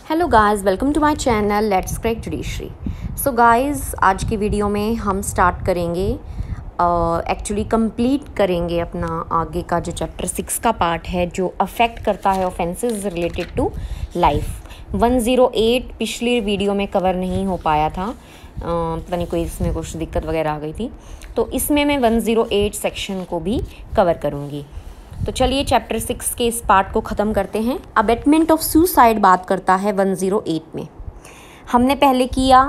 Hello guys, welcome to my channel let's crack judiciary. So guys, आज की video में हम स्टार्ट करेंगे एक्चुअली कंप्लीट करेंगे अपना आगे का जो चैप्टर 6 का पार्ट है जो अफेक्ट करता है ऑफेंसेस रिलेटेड टू लाइफ। 108 पिछली वीडियो में कवर नहीं हो पाया था, पता नहीं कोई इसमें कुछ दिक्कत वगैरह आ गई थी, तो इसमें मैं 108 सेक्शन को भी कवर करूँगी। तो चलिए चैप्टर 6 के इस पार्ट को ख़त्म करते हैं। अबेटमेंट ऑफ सुसाइड बात करता है 108 में। हमने पहले किया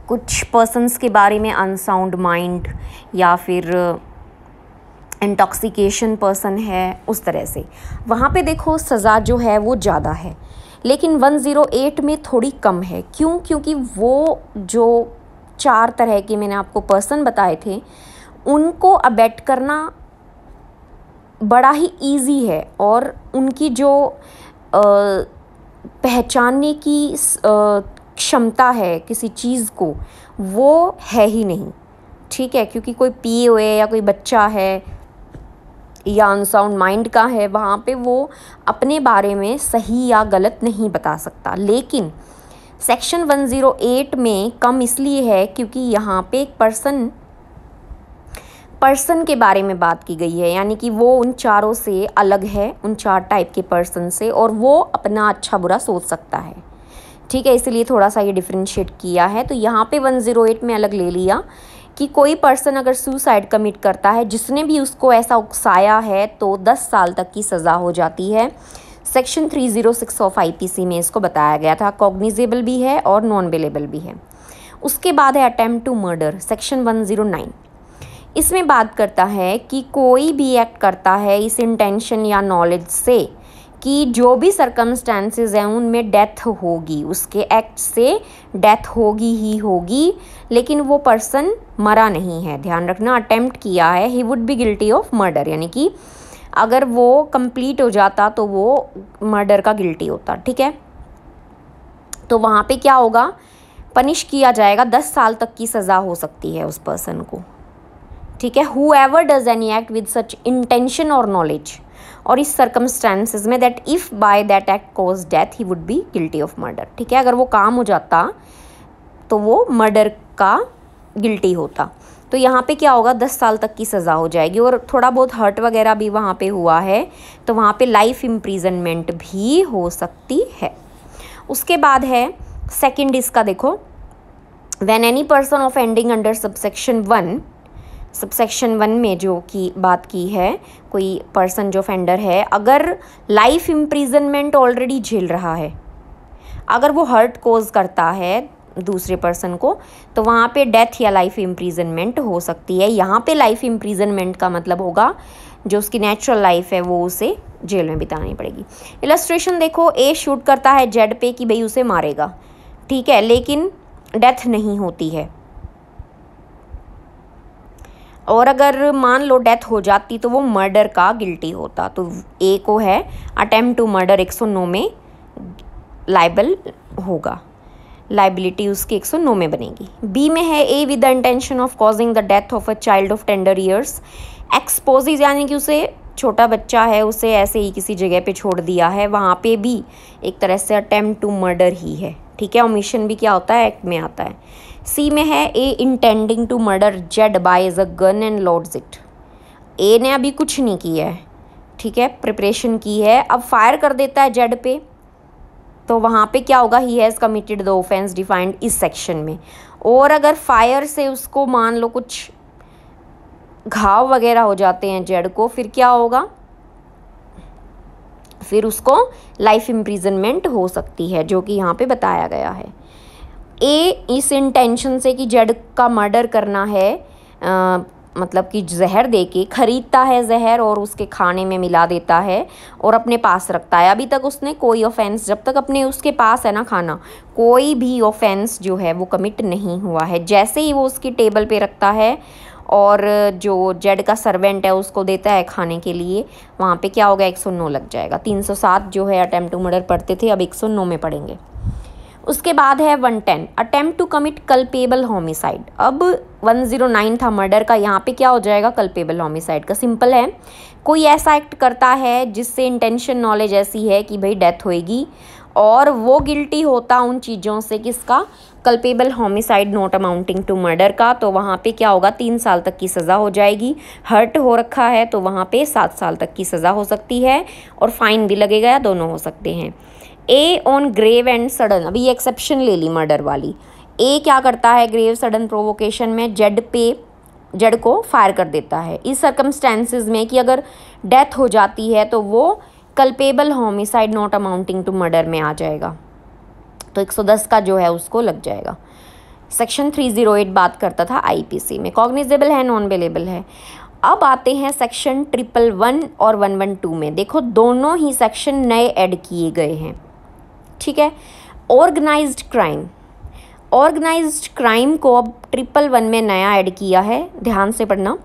कुछ पर्सन्स के बारे में, अनसाउंड माइंड या फिर इंटॉक्सिकेशन पर्सन है, उस तरह से। वहाँ पे देखो सज़ा जो है वो ज़्यादा है, लेकिन 108 में थोड़ी कम है। क्यों? क्योंकि वो जो 4 तरह के मैंने आपको पर्सन बताए थे उनको अबेट करना बड़ा ही इजी है, और उनकी जो पहचानने की क्षमता है किसी चीज़ को, वो है ही नहीं। ठीक है, क्योंकि कोई पिए हुए या कोई बच्चा है या अनसाउंड माइंड का है, वहाँ पे वो अपने बारे में सही या गलत नहीं बता सकता। लेकिन सेक्शन 108 में कम इसलिए है क्योंकि यहाँ पे एक पर्सन के बारे में बात की गई है, यानी कि वो उन चारों से अलग है, उन 4 टाइप के पर्सन से, और वो अपना अच्छा बुरा सोच सकता है। ठीक है, इसलिए थोड़ा सा ये डिफरेंशिएट किया है। तो यहाँ पे 108 में अलग ले लिया कि कोई पर्सन अगर सुसाइड कमिट करता है, जिसने भी उसको ऐसा उकसाया है, तो 10 साल तक की सज़ा हो जाती है। सेक्शन 306 ऑफ IPC में इसको बताया गया था। कॉग्निजेबल भी है और नॉन बेलेबल भी है। उसके बाद है अटेम्प्ट टू मर्डर, सेक्शन 109। इसमें बात करता है कि कोई भी एक्ट करता है इस इंटेंशन या नॉलेज से कि जो भी सर्कमस्टेंसेस हैं उनमें डेथ होगी, उसके एक्ट से डेथ होगी ही होगी, लेकिन वो पर्सन मरा नहीं है। ध्यान रखना, अटेम्प्ट किया है, he would be guilty of murder, यानी कि अगर वो कंप्लीट हो जाता तो वो मर्डर का गिल्टी होता। ठीक है, तो वहाँ पे क्या होगा, पनिश किया जाएगा, 10 साल तक की सज़ा हो सकती है उस पर्सन को। ठीक है, whoever does any act with such intention or knowledge, और इस सर्कमस्टेंसेस में that if by that act caused death he would be guilty of murder। ठीक है, अगर वो काम हो जाता तो वो मर्डर का गिल्टी होता। तो यहाँ पे क्या होगा, 10 साल तक की सज़ा हो जाएगी, और थोड़ा बहुत हर्ट वगैरह भी वहाँ पे हुआ है तो वहाँ पे लाइफ इम्प्रिजनमेंट भी हो सकती है। उसके बाद है सेकेंड, इसका देखो, when any person offending under subsection 1 में जो की बात की है, कोई पर्सन जो ऑफेंडर है, अगर लाइफ इम्प्रिजनमेंट ऑलरेडी झेल रहा है, अगर वो हर्ट कोज करता है दूसरे पर्सन को, तो वहाँ पे डेथ या लाइफ इम्प्रिजनमेंट हो सकती है। यहाँ पे लाइफ इम्प्रिजनमेंट का मतलब होगा जो उसकी नेचुरल लाइफ है वो उसे जेल में बितानी पड़ेगी। इलस्ट्रेशन देखो, ए शूट करता है जेड पे कि भाई उसे मारेगा, ठीक है, लेकिन डेथ नहीं होती है, और अगर मान लो डेथ हो जाती तो वो मर्डर का गिल्टी होता। तो ए को है अटेम्प्ट टू मर्डर 109 में लाइबल होगा, लाइबिलिटी उसकी 109 में बनेगी। बी में है A with the intention of causing the death of a child of tender years exposes, यानी कि उसे, छोटा बच्चा है, उसे ऐसे ही किसी जगह पे छोड़ दिया है, वहाँ पे भी एक तरह से अटेम्प्ट टू मर्डर ही है। ठीक है, ओमिशन भी क्या होता है, एक्ट में आता है। सी में है A intending to murder Z by a gun and loads it. A ने अभी कुछ नहीं किया है, ठीक है, प्रिपरेशन की है, अब फायर कर देता है जेड पे, तो वहाँ पे क्या होगा, he has committed the offence defined इस सेक्शन में। और अगर फायर से उसको मान लो कुछ घाव वगैरह हो जाते हैं जेड को, फिर क्या होगा, फिर उसको लाइफ इम्प्रिजनमेंट हो सकती है, जो कि यहाँ पे बताया गया है। ए इस इंटेंशन से कि जेड का मर्डर करना है, मतलब कि जहर देके खरीदता है जहर और उसके खाने में मिला देता है और अपने पास रखता है। अभी तक उसने कोई ऑफेंस, जब तक अपने उसके पास है ना खाना, कोई भी ऑफेंस जो है वो कमिट नहीं हुआ है। जैसे ही वो उसकी टेबल पे रखता है और जो जेड का सर्वेंट है उसको देता है खाने के लिए, वहाँ पे क्या होगा, 109 लग जाएगा। 307 जो है अटेम्प्ट टू मर्डर पढ़ते थे, अब 109 में पढ़ेंगे। उसके बाद है 110 attempt to commit culpable homicide. अब 109 था मर्डर का, यहाँ पे क्या हो जाएगा, कल्पेबल होमिसाइड का। सिंपल है, कोई ऐसा एक्ट करता है जिससे इंटेंशन नॉलेज ऐसी है कि भाई डेथ होएगी और वो गिल्टी होता उन चीज़ों से किसका, culpable homicide not amounting to murder का, तो वहाँ पे क्या होगा 3 साल तक की सज़ा हो जाएगी। हर्ट हो रखा है तो वहाँ पे 7 साल तक की सज़ा हो सकती है और फाइन भी लगेगा, या दोनों हो सकते हैं। ए ऑन ग्रेव एंड सडन, अभी ये एक्सेप्शन ले ली मर्डर वाली। ए क्या करता है ग्रेव सडन प्रोवोकेशन में, जड को फायर कर देता है। इस सर्कमस्टेंसेस में कि अगर डेथ हो जाती है तो वो culpable homicide not amounting to murder में आ जाएगा, तो 110 का जो है उसको लग जाएगा। सेक्शन 308 बात करता था आईपीसी में, कॉग्निजेबल है नॉन बेलेबल है। अब आते हैं सेक्शन 111 और 112 में। देखो दोनों ही सेक्शन नए ऐड किए गए हैं, ठीक है। ऑर्गेनाइज्ड क्राइम, ऑर्गेनाइज्ड क्राइम को अब 111 में नया ऐड किया है, ध्यान से पढ़ना।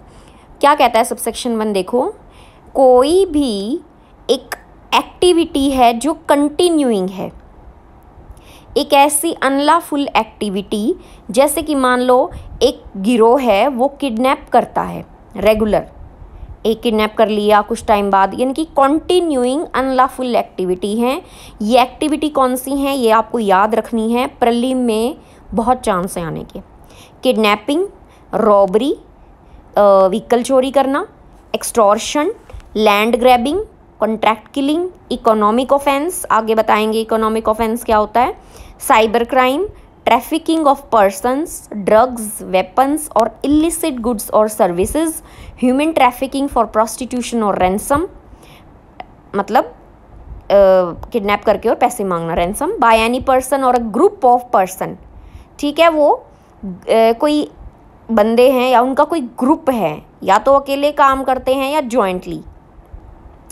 क्या कहता है सबसेक्शन 1, देखो कोई भी एक एक्टिविटी है जो कंटिन्यूइंग है, एक ऐसी अनलॉफुल एक्टिविटी, जैसे कि मान लो एक गिरोह है वो किडनैप करता है रेगुलर, एक किडनैप कर लिया कुछ टाइम बाद, यानी कि कंटिन्यूइंग अनलॉफुल एक्टिविटी है। ये एक्टिविटी कौन सी हैं ये आपको याद रखनी है, प्रीलिम में बहुत चांस है आने के। किडनैपिंग, रॉबरी, व्हीकल चोरी करना, extortion, land grabbing, contract killing, economic offence, आगे बताएंगे इकोनॉमिक ऑफेंस क्या होता है, cyber crime, trafficking of persons, drugs, weapons और इलिसिट गुड्स और services, human trafficking for prostitution और रैंसम, मतलब किडनैप करके और पैसे मांगना, रैंसम, बाय एनी पर्सन और अ ग्रुप ऑफ पर्सन, ठीक है। वो कोई बंदे हैं या उनका कोई ग्रुप है, या तो अकेले काम करते हैं या जॉइंटली,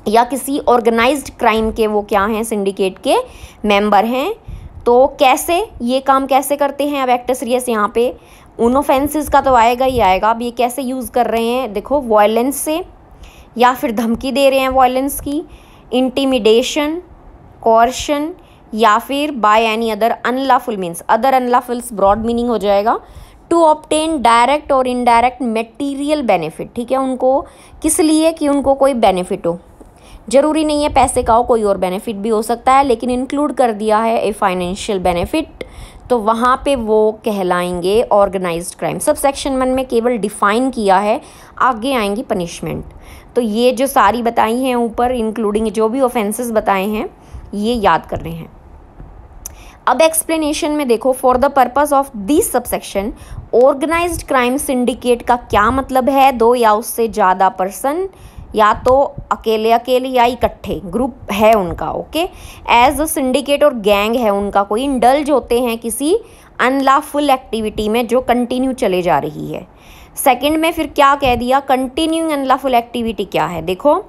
या किसी ऑर्गेनाइज्ड क्राइम के वो क्या हैं, सिंडिकेट के मेंबर हैं। तो कैसे ये काम कैसे करते हैं, अब एक्ट सीरियस यहाँ पे उन ऑफेंसेस का तो आएगा ही आएगा। अब ये कैसे यूज़ कर रहे हैं, देखो वायलेंस से, या फिर धमकी दे रहे हैं वायलेंस की, इंटिमिडेशन, कोर्शन, या फिर by any other unlawful means, other unlawfuls broad meaning हो जाएगा, टू ऑब्टेन डायरेक्ट और इनडायरेक्ट मटेरियल बेनिफिट, ठीक है। उनको किस लिए, कि उनको कोई बेनिफिट हो, जरूरी नहीं है पैसे का हो, कोई और बेनिफिट भी हो सकता है, लेकिन इंक्लूड कर दिया है ए फाइनेंशियल बेनिफिट, तो वहाँ पे वो कहलाएंगे ऑर्गेनाइज्ड क्राइम। सब सेक्शन 1 में केवल डिफाइन किया है, आगे आएंगी पनिशमेंट। तो ये जो सारी बताई हैं ऊपर, इंक्लूडिंग जो भी ऑफेंसेस बताए हैं, ये याद कर रहे हैं। अब एक्सप्लेनेशन में देखो, for the purpose of this subsection organised crime syndicate का क्या मतलब है, 2 या उससे ज़्यादा पर्सन, या तो अकेले अकेले या इकट्ठे ग्रुप है उनका, ओके, एज अ सिंडिकेट और गैंग है उनका, कोई इंडल्ज होते हैं किसी अनलॉफुल एक्टिविटी में जो कंटिन्यू चले जा रही है। सेकंड में फिर क्या कह दिया, कंटिन्यूइंग अनलॉफुल एक्टिविटी क्या है, देखो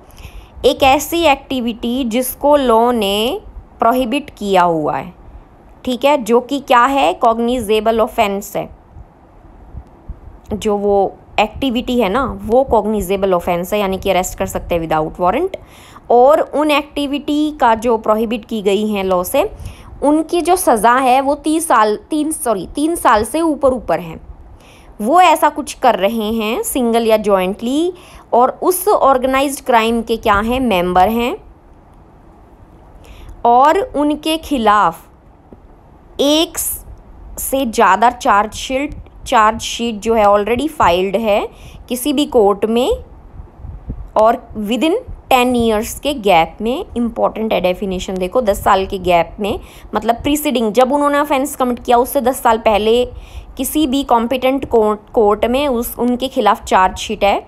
एक ऐसी एक्टिविटी जिसको लॉ ने प्रोहिबिट किया हुआ है, ठीक है, जो कि क्या है, कॉग्निजेबल ऑफेंस है। जो वो एक्टिविटी है ना वो कॉग्निजेबल ऑफेंस है, यानी कि अरेस्ट कर सकते हैं विदाउट वारंट। और उन एक्टिविटी का जो प्रोहिबिट की गई हैं लॉ से, उनकी जो सज़ा है वो 3 साल से ऊपर है। वो ऐसा कुछ कर रहे हैं सिंगल या जॉइंटली, और उस ऑर्गेनाइज्ड क्राइम के क्या हैं, मेंबर हैं, और उनके खिलाफ एक से ज़्यादा चार्जशीट जो है ऑलरेडी फाइल्ड है किसी भी कोर्ट में, और विद इन 10 ईयर्स के गैप में। इंपॉर्टेंट है डेफिनेशन, देखो 10 साल के गैप में, मतलब प्रीसीडिंग, जब उन्होंने ऑफेंस कमिट किया उससे 10 साल पहले किसी भी कॉम्पिटेंट कोर्ट में उनके खिलाफ चार्जशीट है,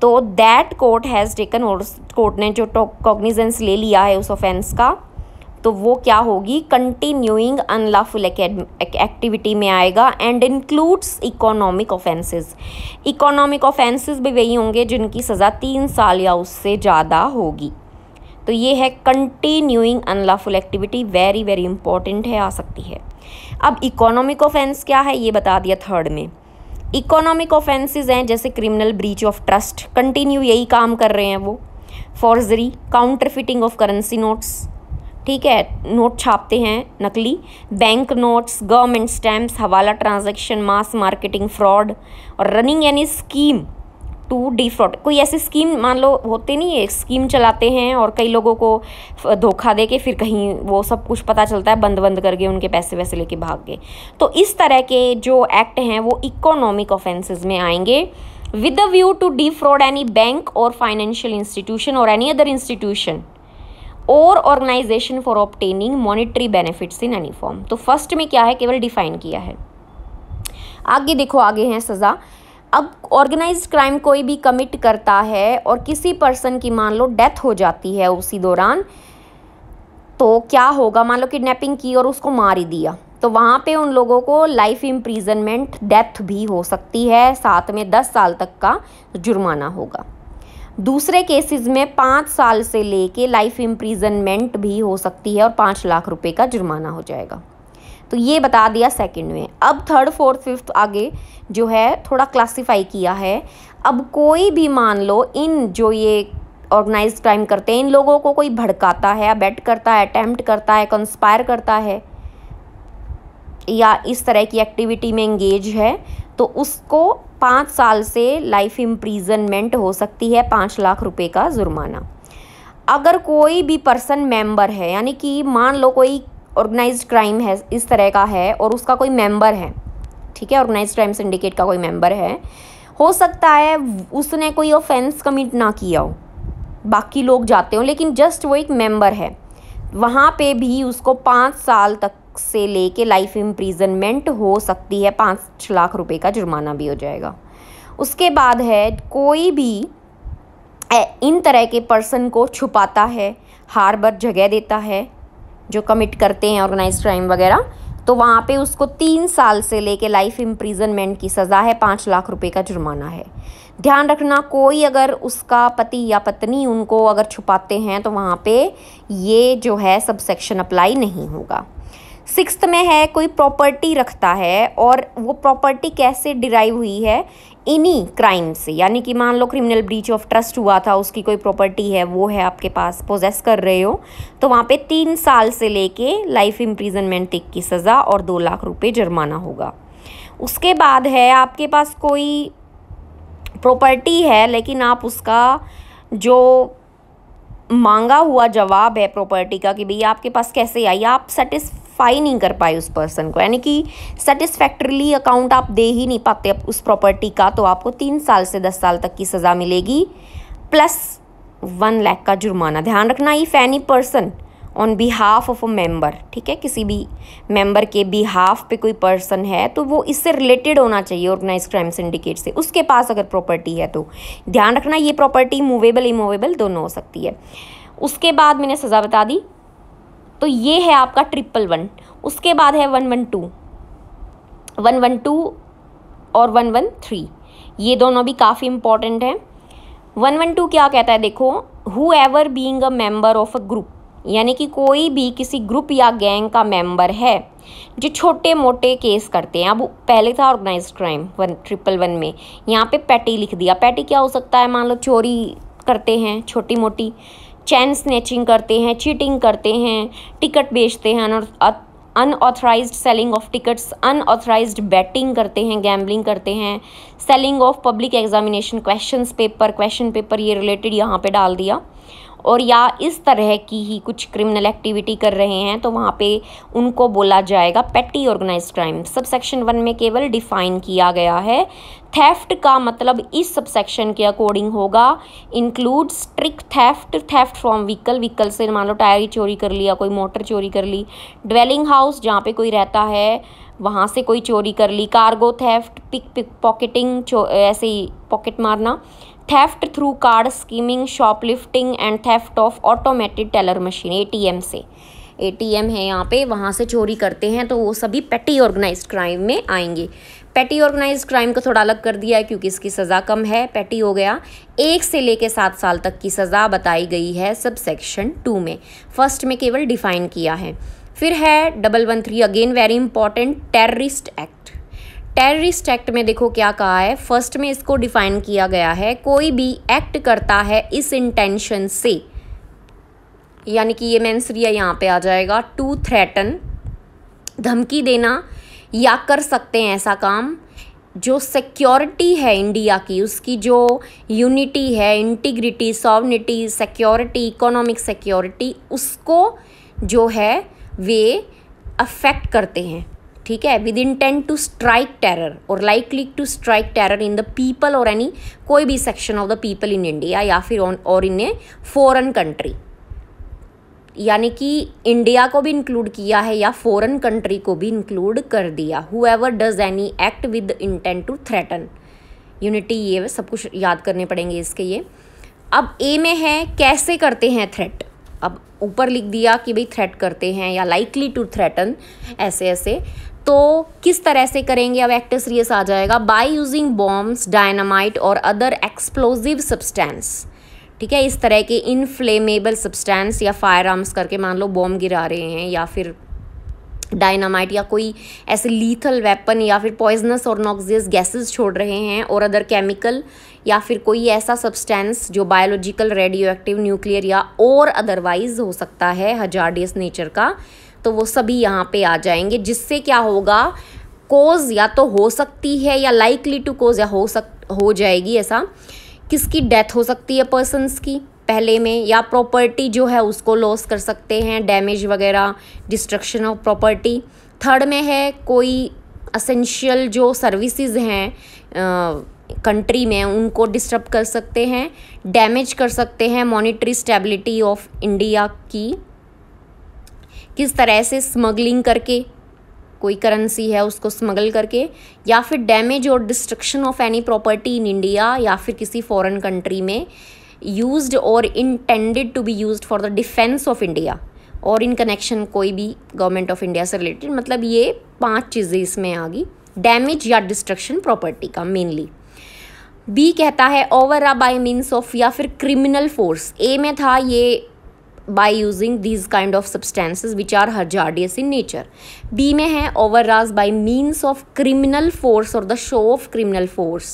तो दैट कोर्ट हैज़ टेकन, और कोर्ट ने जो कॉग्निजेंस ले लिया है उस ऑफेंस का, तो वो क्या होगी, कंटिन्यूइंग अनलॉफुल एक्टिविटी में आएगा, and includes economic offences. Economic offences भी वही होंगे जिनकी सज़ा 3 साल या उससे ज़्यादा होगी। तो ये है continuing unlawful activity, very very important है, आ सकती है। अब इकोनॉमिक ऑफेंस क्या है ये बता दिया थर्ड में। इकोनॉमिक ऑफेंसेस हैं जैसे criminal breach of trust, continue यही काम कर रहे हैं वो, forgery, counterfeiting of currency notes, ठीक है, नोट छापते हैं नकली, bank notes, government stamps, hawala transaction, mass marketing fraud, और running any scheme to defraud, कोई ऐसी स्कीम मान लो होते नहीं है, स्कीम चलाते हैं और कई लोगों को धोखा दे के फिर कहीं वो सब कुछ पता चलता है बंद करके उनके पैसे वैसे लेके भाग गए। तो इस तरह के जो एक्ट हैं वो इकोनॉमिक ऑफेंसेस में आएंगे। With the view to defraud any bank और फाइनेंशियल इंस्टीट्यूशन और एनी अदर इंस्टीट्यूशन और organisation for obtaining monetary benefits in any form. तो फर्स्ट में क्या है, केवल डिफाइन किया है। आगे देखो, आगे है सज़ा। अब ऑर्गेनाइज्ड क्राइम कोई भी कमिट करता है और किसी पर्सन की मान लो डेथ हो जाती है उसी दौरान, तो क्या होगा, मान लो किडनैपिंग की और उसको मार ही दिया, तो वहाँ पे उन लोगों को लाइफ इम्प्रीजनमेंट, डेथ भी हो सकती है, साथ में 10 साल तक का जुर्माना होगा। दूसरे केसेस में 5 साल से लेके लाइफ इम्प्रीजनमेंट भी हो सकती है और 5 लाख रुपए का जुर्माना हो जाएगा। तो ये बता दिया सेकंड में। अब थर्ड, फोर्थ, फिफ्थ आगे जो है थोड़ा क्लासिफाई किया है। अब कोई भी मान लो इन जो ये ऑर्गेनाइज्ड क्राइम करते हैं, इन लोगों को कोई भड़काता है, अबेट करता है, अटेम्प्ट करता है, कंस्पायर करता है या इस तरह की एक्टिविटी में एंगेज है, तो उसको 5 साल से लाइफ इम्प्रीजनमेंट हो सकती है, 5 लाख रुपए का जुर्माना। अगर कोई भी पर्सन मेंबर है, यानी कि मान लो कोई ऑर्गेनाइज्ड क्राइम है इस तरह का है और उसका कोई मेंबर है, ठीक है, ऑर्गेनाइज्ड क्राइम सिंडिकेट का कोई मेंबर है, हो सकता है उसने कोई ऑफेंस कमिट ना किया हो, बाकी लोग जाते हो, लेकिन जस्ट वो एक मेंबर है, वहाँ पे भी उसको 5 साल तक से लेके लाइफ इम्प्रीजनमेंट हो सकती है, 5 लाख रुपए का जुर्माना भी हो जाएगा। उसके बाद है कोई भी इन तरह के पर्सन को छुपाता है, हार्बर जगह देता है, जो कमिट करते हैं ऑर्गेनाइज्ड क्राइम वगैरह, तो वहाँ पे उसको 3 साल से लेके लाइफ इम्प्रीजनमेंट की सज़ा है, 5 लाख रुपए का जुर्माना है। ध्यान रखना, कोई अगर उसका पति या पत्नी उनको अगर छुपाते हैं तो वहाँ पे ये जो है सब सेक्शन अप्लाई नहीं होगा। 6th में है कोई प्रॉपर्टी रखता है और वो प्रॉपर्टी कैसे डिराइव हुई है, इन्हीं क्राइम से, यानी कि मान लो क्रिमिनल ब्रीच ऑफ ट्रस्ट हुआ था, उसकी कोई प्रॉपर्टी है वो है आपके पास, पोजेस कर रहे हो, तो वहाँ पे 3 साल से लेके लाइफ इम्प्रीजनमेंट तक की सज़ा और 2 लाख रुपए जुर्माना होगा। उसके बाद है आपके पास कोई प्रॉपर्टी है लेकिन आप उसका जो मांगा हुआ जवाब है प्रॉपर्टी का कि भैया आपके पास कैसे आई, आप सेटिस्फाई नहीं कर पाए उस पर्सन को, यानी कि सेटिस्फैक्टरली अकाउंट आप दे ही नहीं पाते उस प्रॉपर्टी का, तो आपको 3 साल से 10 साल तक की सज़ा मिलेगी प्लस 1 लाख का जुर्माना। ध्यान रखना, if any person on behalf of a member, ठीक है, किसी भी मेंबर के बिहाफ पे कोई पर्सन है तो वो इससे रिलेटेड होना चाहिए ऑर्गेनाइज्ड क्राइम सिंडिकेट से, उसके पास अगर प्रॉपर्टी है तो ध्यान रखना ये प्रॉपर्टी मूवेबल इमूवेबल दोनों हो सकती है। उसके बाद मैंने सज़ा बता दी, तो ये है आपका 111। उसके बाद है 112 और 113, ये दोनों भी काफ़ी इंपॉर्टेंट हैं। 112 क्या कहता है, देखो, who ever being a member of a group, यानी कि कोई भी किसी ग्रुप या गैंग का मेंबर है जो छोटे मोटे केस करते हैं। अब पहले था ऑर्गेनाइज्ड क्राइम 111 में, यहाँ पे पेटी लिख दिया। पेटी क्या हो सकता है, मान लो चोरी करते हैं छोटी मोटी, चैन स्नैचिंग करते हैं, चीटिंग करते हैं, टिकट बेचते हैं, unauthorised selling of tickets, unauthorised betting करते हैं, गैम्बलिंग करते हैं, selling of public examination question paper ये रिलेटेड यहाँ पे डाल दिया, और या इस तरह की ही कुछ क्रिमिनल एक्टिविटी कर रहे हैं तो वहाँ पे उनको बोला जाएगा पेटी ऑर्गेनाइज्ड क्राइम। सबसेक्शन 1 में केवल डिफाइन किया गया है। थेफ्ट का मतलब इस सबसेक्शन के अकॉर्डिंग होगा include strict theft from vehicle से मान लो टायर ही चोरी कर लिया, कोई मोटर चोरी कर ली, ड्वेलिंग हाउस जहाँ पे कोई रहता है वहाँ से कोई चोरी कर ली, कार्गो थेफ्ट, पिक पॉकेटिंग, ऐसे ही पॉकेट मारना, theft through card skimming, shoplifting and theft of automated teller machine, ATM से, ATM है यहाँ पे, वहाँ से चोरी करते हैं, तो वो सभी पेटी ऑर्गेनाइज्ड क्राइम में आएंगे। पेटी ऑर्गेनाइज्ड क्राइम को थोड़ा अलग कर दिया है क्योंकि इसकी सज़ा कम है। पेटी हो गया 1 से लेके 7 साल तक की सज़ा बताई गई है सबसेक्शन 2 में, फर्स्ट में केवल डिफाइन किया है। फिर है 113, again very important, terrorist act. Terrorist act में देखो क्या कहा है, फर्स्ट में इसको डिफाइन किया गया है, कोई भी एक्ट करता है इस इंटेंशन से, यानी कि ये मेंस रिया यहाँ पे आ जाएगा, टू थ्रेटन, धमकी देना या कर सकते हैं ऐसा काम, जो सिक्योरिटी है इंडिया की, उसकी जो यूनिटी है, integrity, sovereignty, security, economic security, उसको जो है वे अफेक्ट करते हैं। ठीक है, with intent to strike terror और likely to strike terror in the people और एनी कोई भी section of the people in India या फिर और इन ए फॉरेन कंट्री, यानी कि इंडिया को भी इंक्लूड किया है या फॉरेन कंट्री को भी इंक्लूड कर दिया। However does any act with intent to threaten, unity, ये सब कुछ याद करने पड़ेंगे इसके ये। अब ए में है कैसे करते हैं थ्रेट, अब ऊपर लिख दिया कि भाई थ्रेट करते हैं या लाइकली टू थ्रेटन, ऐसे ऐसे, तो किस तरह से करेंगे, अब एक्ट सीरियस आ जाएगा। बाय यूजिंग बॉम्ब्स, डायनामाइट और अदर एक्सप्लोजिव सब्सटेंस। ठीक है, इस तरह के इनफ्लेमेबल सब्सटेंस या फायर आर्म्स करके, मान लो बॉम्ब गिरा रहे हैं या फिर डायनामाइट या कोई ऐसे लीथल वेपन या फिर पॉइजनस और नॉक्सियस गैसेस छोड़ रहे हैं और अदर केमिकल या फिर कोई ऐसा सब्सटेंस जो बायोलॉजिकल, रेडियो एक्टिव, न्यूक्लियर या और अदरवाइज हो सकता है हजार्डियस नेचर का, तो वो सभी यहाँ पे आ जाएंगे। जिससे क्या होगा, कोज या तो हो सकती है या लाइकली टू कोज या हो जाएगी ऐसा, किसकी डेथ हो सकती है पर्सन्स की पहले में, या प्रॉपर्टी जो है उसको लॉस कर सकते हैं, डैमेज वगैरह, डिस्ट्रक्शन ऑफ प्रॉपर्टी। थर्ड में है कोई असेंशियल जो सर्विसेज हैं कंट्री में उनको डिस्टर्ब कर सकते हैं, डैमेज कर सकते हैं मॉनेटरी स्टेबिलिटी ऑफ इंडिया की, किस तरह से, स्मगलिंग करके, कोई करेंसी है उसको स्मगल करके, या फिर डैमेज और destruction of any property in India या फिर किसी फॉरेन कंट्री में, यूज्ड और intended to be used for the defence of India और इन कनेक्शन कोई भी गवर्नमेंट ऑफ इंडिया से रिलेटेड। मतलब ये 5 चीज़ें इसमें आ गई, डैमेज या डिस्ट्रक्शन प्रॉपर्टी का मेनली। बी कहता है ओवर बाय मीन्स ऑफ या फिर क्रिमिनल फोर्स। ए में था ये by using these kind of substances which are hazardous in nature. B में है overrush by means of criminal force or the show of criminal force,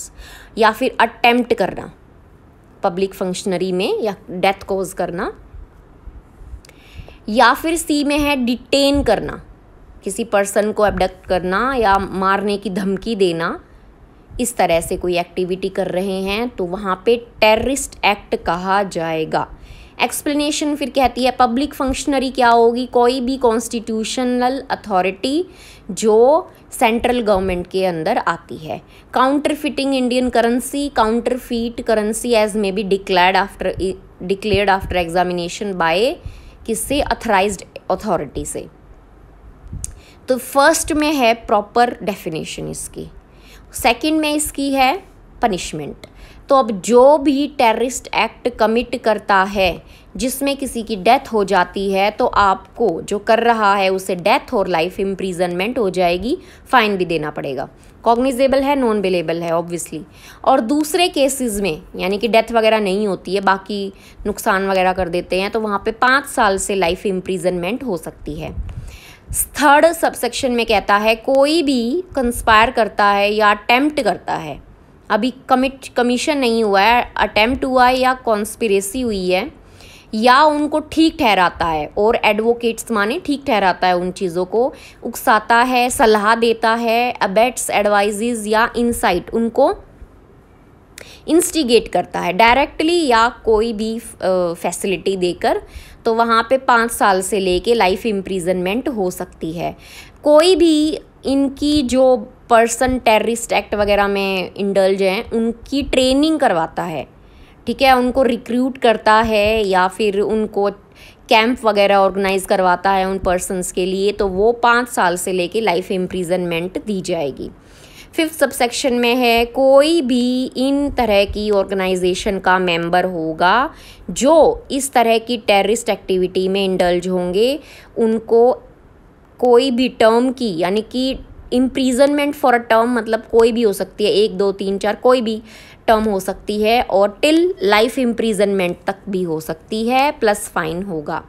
या फिर attempt करना पब्लिक फंक्शनरी में या डेथ कॉज करना, या फिर C में है डिटेन करना, किसी पर्सन को अबडक्ट करना या मारने की धमकी देना, इस तरह से कोई एक्टिविटी कर रहे हैं तो वहाँ पे टेररिस्ट एक्ट कहा जाएगा। एक्सप्लेनेशन फिर कहती है पब्लिक फंक्शनरी क्या होगी, कोई भी कॉन्स्टिट्यूशनल अथॉरिटी जो सेंट्रल गवर्नमेंट के अंदर आती है। Counterfeiting Indian currency, counterfeit currency as may be declared after examination by किससे, अथराइज्ड अथॉरिटी से। तो फर्स्ट में है प्रॉपर डेफिनेशन इसकी, सेकंड में इसकी है पनिशमेंट। तो अब जो भी टेररिस्ट एक्ट कमिट करता है जिसमें किसी की डेथ हो जाती है तो आपको जो कर रहा है उसे डेथ और लाइफ इम्प्रीजनमेंट हो जाएगी, फाइन भी देना पड़ेगा। कॉग्निजेबल है, नॉन बेलेबल है ऑब्वियसली। और दूसरे केसेस में यानी कि डेथ वगैरह नहीं होती है, बाकी नुकसान वगैरह कर देते हैं, तो वहाँ पे 5 साल से लाइफ इम्प्रीजनमेंट हो सकती है। थर्ड सबसेक्शन में कहता है कोई भी कंस्पायर करता है या अटेम्प्ट करता है, अभी कमीशन नहीं हुआ है, अटेम्प्ट हुआ है या कॉन्स्पिरेसी हुई है, या उनको ठीक ठहराता है, और एडवोकेट्स माने ठीक ठहराता है, उन चीज़ों को उकसाता है, सलाह देता है, अबेट्स, एडवाइजेज या इंसाइट, उनको इंस्टिगेट करता है डायरेक्टली या कोई भी फैसिलिटी देकर, तो वहाँ पे 5 साल से लेके लाइफ इम्प्रीजनमेंट हो सकती है। कोई भी इनकी जो पर्सन टेररिस्ट एक्ट वगैरह में इंडल्ज हैं उनकी ट्रेनिंग करवाता है, ठीक है, उनको रिक्रूट करता है या फिर उनको कैंप वगैरह ऑर्गेनाइज करवाता है उन पर्सन्स के लिए, तो वो 5 साल से लेके लाइफ इम्प्रीजनमेंट दी जाएगी। 5th सबसेक्शन में है कोई भी इन तरह की ऑर्गेनाइजेशन का मेंबर होगा जो इस तरह की टेररिस्ट एक्टिविटी में इंडल्ज होंगे, उनको कोई भी टर्म की यानी कि इम्प्रीजनमेंट फॉर अ टर्म, मतलब कोई भी हो सकती है, 1, 2, 3, 4 कोई भी टर्म हो सकती है, और टिल लाइफ इम्प्रीजनमेंट तक भी हो सकती है, प्लस फाइन होगा।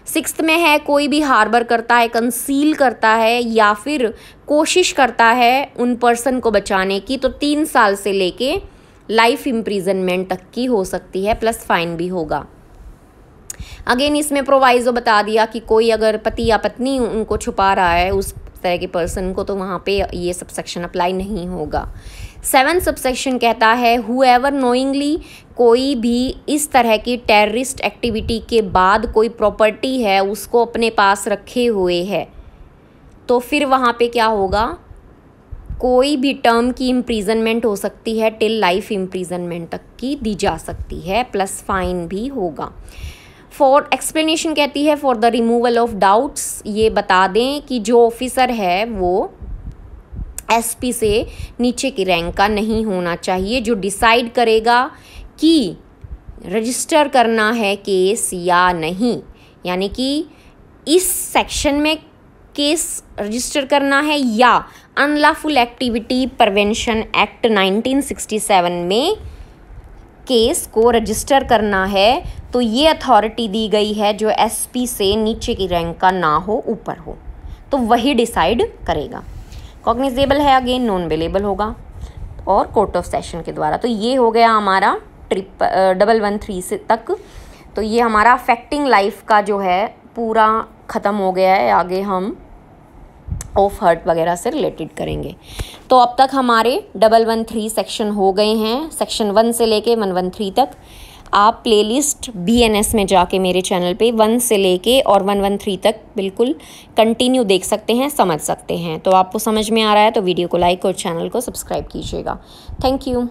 6th में है कोई भी हार्बर करता है, कंसील करता है या फिर कोशिश करता है उन पर्सन को बचाने की, तो 3 साल से लेके लाइफ इम्प्रीजनमेंट तक की हो सकती है, प्लस फाइन भी होगा। अगेन इसमें प्रोवाइजो बता दिया कि कोई अगर पति या पत्नी उनको छुपा रहा है, उस तरह के पर्सन को, तो वहाँ पे ये सबसेक्शन अप्लाई नहीं होगा। 7 सबसेक्शन कहता है हुएवर नोइंगली, कोई भी इस तरह की टेररिस्ट एक्टिविटी के बाद कोई प्रॉपर्टी है उसको अपने पास रखे हुए है, तो फिर वहाँ पे क्या होगा, कोई भी टर्म की इम्प्रीजनमेंट हो सकती है, टिल लाइफ इम्प्रीजनमेंट तक की दी जा सकती है, प्लस फाइन भी होगा। फॉर एक्सप्लेनेशन कहती है for the removal of doubts, ये बता दें कि जो ऑफिसर है वो एसपी से नीचे की रैंक का नहीं होना चाहिए, जो डिसाइड करेगा कि रजिस्टर करना है केस या नहीं, यानी कि इस सेक्शन में केस रजिस्टर करना है या अनलॉफुल एक्टिविटी प्रिवेंशन एक्ट 1967 में केस को रजिस्टर करना है, तो ये अथॉरिटी दी गई है जो एसपी से नीचे की रैंक का ना हो, ऊपर हो, तो वही डिसाइड करेगा। कॉग्निजेबल है अगेन, नॉन बेलेबल होगा और कोर्ट ऑफ सेशन के द्वारा। तो ये हो गया हमारा 113 से तक। तो ये हमारा अफेक्टिंग लाइफ का जो है पूरा ख़त्म हो गया है। आगे हम ऑफ हर्ट वगैरह से रिलेटेड करेंगे। तो अब तक हमारे 113 सेक्शन हो गए हैं, सेक्शन 1 से लेके 113 तक। आप प्लेलिस्ट BNS में जाके मेरे चैनल पे 1 से लेके और 113 तक बिल्कुल कंटिन्यू देख सकते हैं, समझ सकते हैं। तो आपको समझ में आ रहा है तो वीडियो को लाइक और चैनल को सब्सक्राइब कीजिएगा। Thank you.